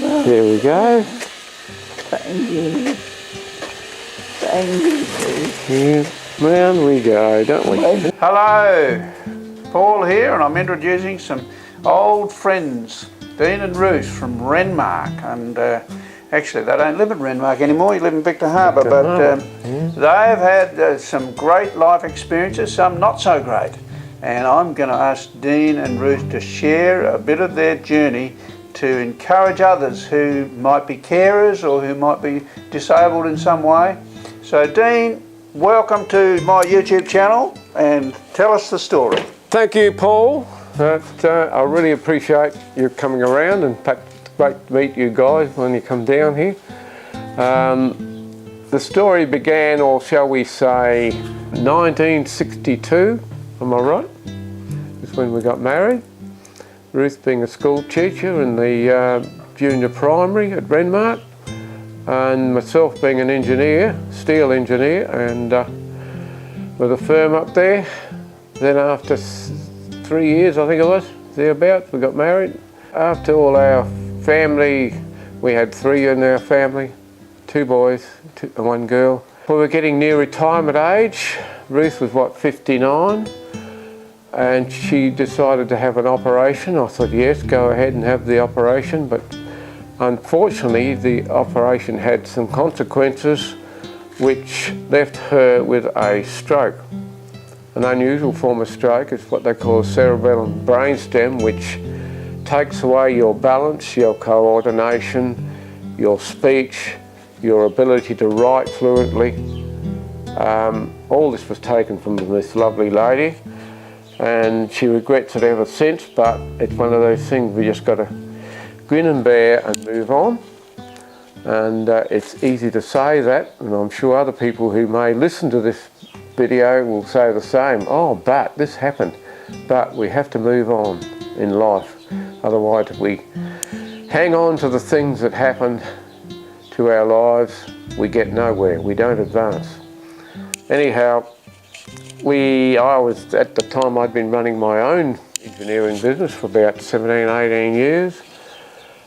There we go. Thank you. Thank you. Yeah, round we go, don't we? Hello, Paul here, and I'm introducing some old friends, Dean and Ruth from Renmark, and actually they don't live in Renmark anymore, you live in Victor Harbour, but they've had some great life experiences, some not so great, and I'm going to ask Dean and Ruth to share a bit of their journey to encourage others who might be carers or who might be disabled in some way. So Dean, welcome to my YouTube channel and tell us the story. Thank you, Paul. I really appreciate you coming around, and it's great to meet you guys when you come down here. The story began, or shall we say, 1962, am I right? That's when we got married. Ruth being a school teacher in the junior primary at Renmark, and myself being an engineer, steel engineer, and with a firm up there. Then after 3 years, I think it was, thereabouts, we got married. After all our family, we had 3 in our family, 2 boys and 1 girl. We were getting near retirement age. Ruth was, what, 59? And she decided to have an operation. I thought, yes, go ahead and have the operation, but unfortunately the operation had some consequences which left her with a stroke. An unusual form of stroke is what they call cerebellum brainstem, which takes away your balance, your coordination, your speech, your ability to write fluently. All this was taken from this lovely lady, and she regrets it ever since, but it's one of those things we just got to grin and bear and move on. And it's easy to say that, and I'm sure other people who may listen to this video will say the same. Oh, but this happened. But we have to move on in life. Otherwise we hang on to the things that happened to our lives, we get nowhere, we don't advance. Anyhow, at the time I'd been running my own engineering business for about 17, 18 years,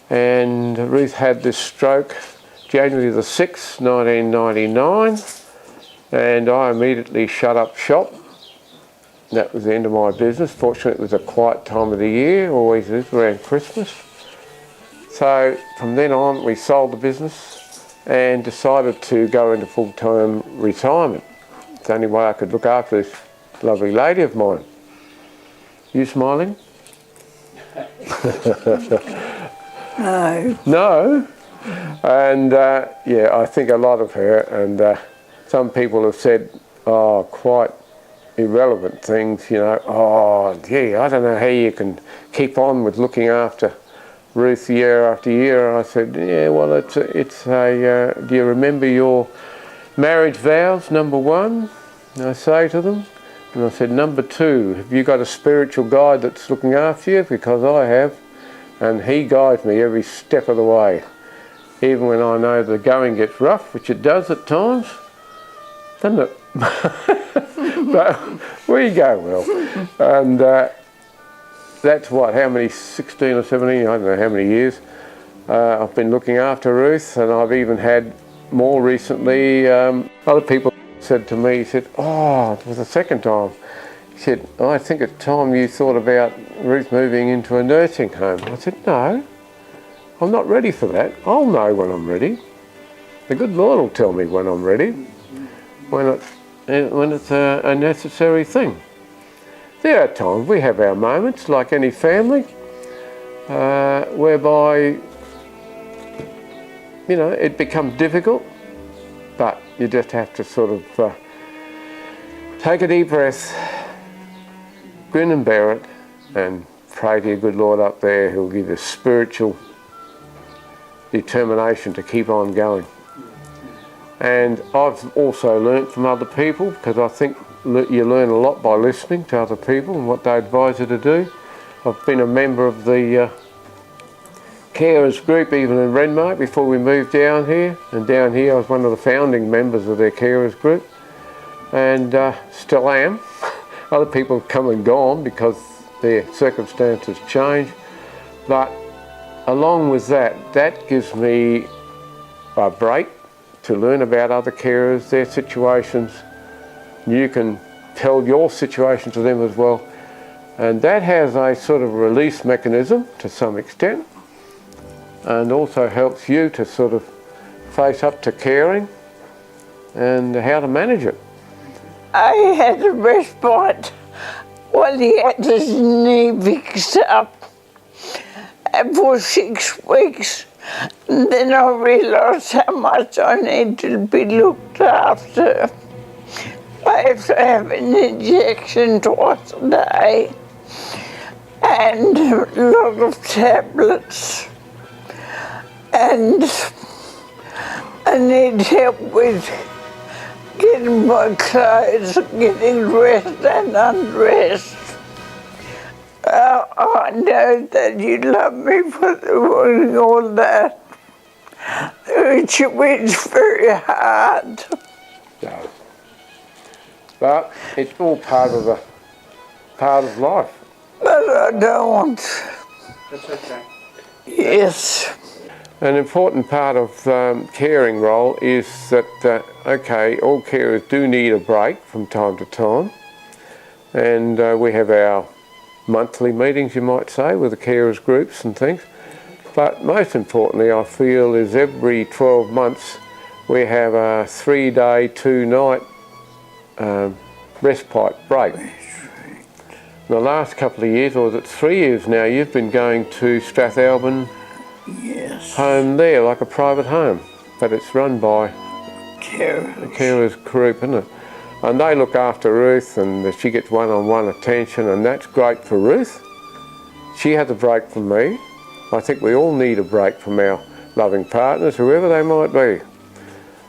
and Ruth had this stroke January the 6th, 1999, and I immediately shut up shop. That was the end of my business. Fortunately, it was a quiet time of the year, always is around Christmas. So from then on, we sold the business and decided to go into full-time retirement. It's the only way I could look after this lovely lady of mine. You smiling? No. No? And yeah, I think a lot of her, and some people have said, oh, quite irrelevant things, you know, oh, gee, I don't know how you can keep on with looking after Ruth year after year. And I said, yeah, well, it's a do you remember your marriage vows, number 1? And I say to them, and I said, number 2, have you got a spiritual guide that's looking after you? Because I have, and he guides me every step of the way. Even when I know the going gets rough, which it does at times, doesn't it? But we go well. And that's what, how many, 16 or 17, I don't know how many years, I've been looking after Ruth, and I've even had more recently. Other people said to me, he said, oh, it was the second time. He said, oh, I think it's time you thought about Ruth moving into a nursing home. I said, no, I'm not ready for that. I'll know when I'm ready. The good Lord will tell me when I'm ready, when it's a necessary thing. There are times, we have our moments, like any family, whereby, you know, it becomes difficult, but you just have to sort of take a deep breath, grin and bear it, and pray to your good Lord up there who'll give you spiritual determination to keep on going. And I've also learnt from other people, because I think you learn a lot by listening to other people and what they advise you to do. I've been a member of the carers group even in Renmark before we moved down here, and down here I was one of the founding members of their carers group, and still am. Other people have come and gone because their circumstances change, but along with that, that gives me a break to learn about other carers, their situations. You can tell your situation to them as well. And that has a sort of release mechanism to some extent, and also helps you to sort of face up to caring and how to manage it. I had a respite while he had his knee fixed up for 6 weeks. And then I realised how much I need to be looked after. I have to have an injection twice a day and a lot of tablets. And I need help with getting my clothes, getting dressed and undressed. I know that you love me for doing all that, which is very hard. No. But it's all part of life. But I don't. That's okay. Yes. An important part of caring role is that, okay, all carers do need a break from time to time, and we have our monthly meetings, you might say, with the carers groups and things. But most importantly, I feel, is every 12 months we have a 3-day, 2-night respite break. The last couple of years, or is it 3 years now, you've been going to Strathalbyn Yes. home there, like a private home, but it's run by Carers. a carers group, isn't it? And they look after Ruth, and she gets one-on-one attention, and that's great for Ruth. She has a break from me. I think we all need a break from our loving partners, whoever they might be.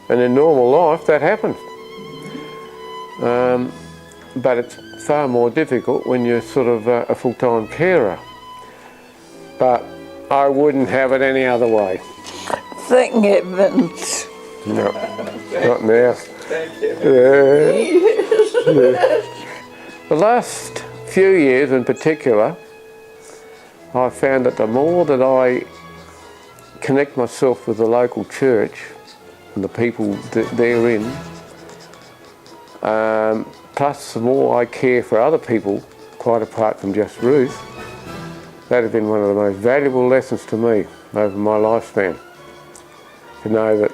And in normal life, that happens. But it's far more difficult when you're sort of a full-time carer. But I wouldn't have it any other way. Thank heavens. No, not now. Thank you. The last few years in particular, I found that the more that I connect myself with the local church and the people therein, plus the more I care for other people, quite apart from just Ruth, that has been one of the most valuable lessons to me over my lifespan. To know that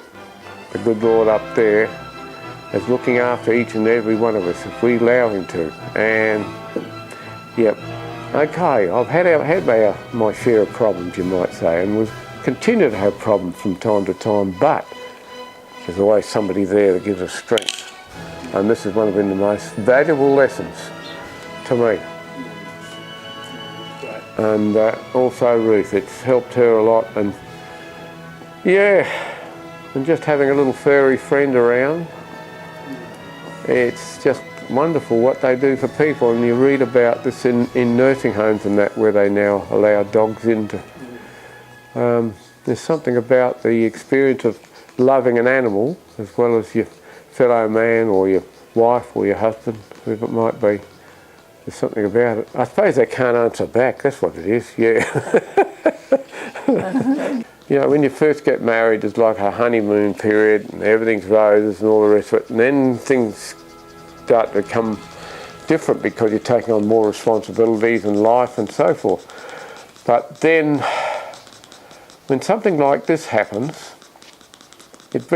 the good Lord up there is looking after each and every one of us if we allow him to. And yep, okay, I've had my share of problems, you might say, and we've continued to have problems from time to time, but there's always somebody there that gives us strength. And this has one of the most valuable lessons to me. And also Ruth, it's helped her a lot, and yeah, and just having a little furry friend around, it's just wonderful what they do for people. And you read about this in nursing homes and that, where they now allow dogs into. There's something about the experience of loving an animal as well as your fellow man or your wife or your husband, whoever it might be. There's something about it. I suppose they can't answer back, that's what it is, yeah. You know, when you first get married, it's like a honeymoon period and everything's roses and all the rest of it, and then things start to become different because you're taking on more responsibilities in life and so forth. But then, when something like this happens, it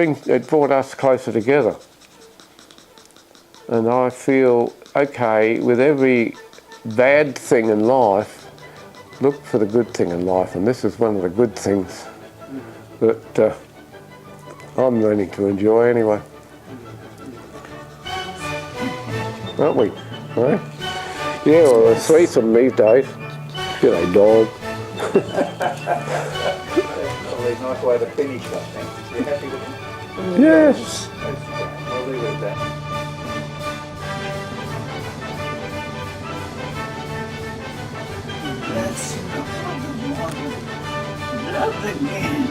brought us closer together. And I feel, okay, with every bad thing in life, look for the good thing in life, and this is one of the good things that I'm learning to enjoy anyway. Aren't we? Right? Yeah, well, we're threesome these days. G'day, dog. Probably a nice way to finish that thing. You happy with it? Yes. I'll leave it at that. That's not again.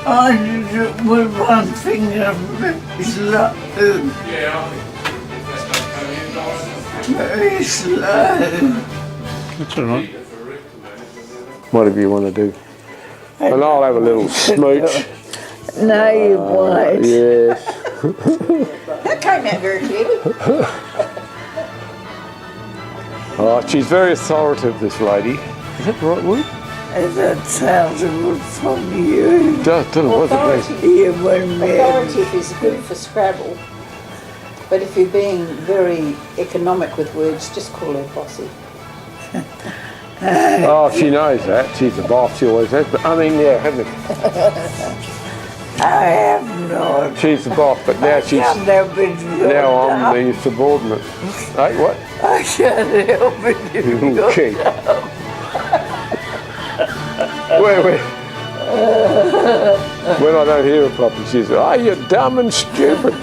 I did it with one finger very slow. Yeah, Very slow. That's all right. Whatever you want to do. And I'll have a little smooch. No, you won't. Yes. That came out very clearly. Oh, she's very authoritative, this lady. Is that the right word? That sounds good from you. Don't know what the place. You wouldn't be able Authoritative is good for Scrabble. But if you're being very economic with words, just call her bossy. Oh, she knows that. She's the boss. She always has. But I mean, yeah, haven't it? I have not. She's the boss, but now she's Can't help it. now I'm the subordinate. Hey, what? I can't help it. Okay. Where? When I don't hear her properly, she says, "Oh, you're dumb and stupid."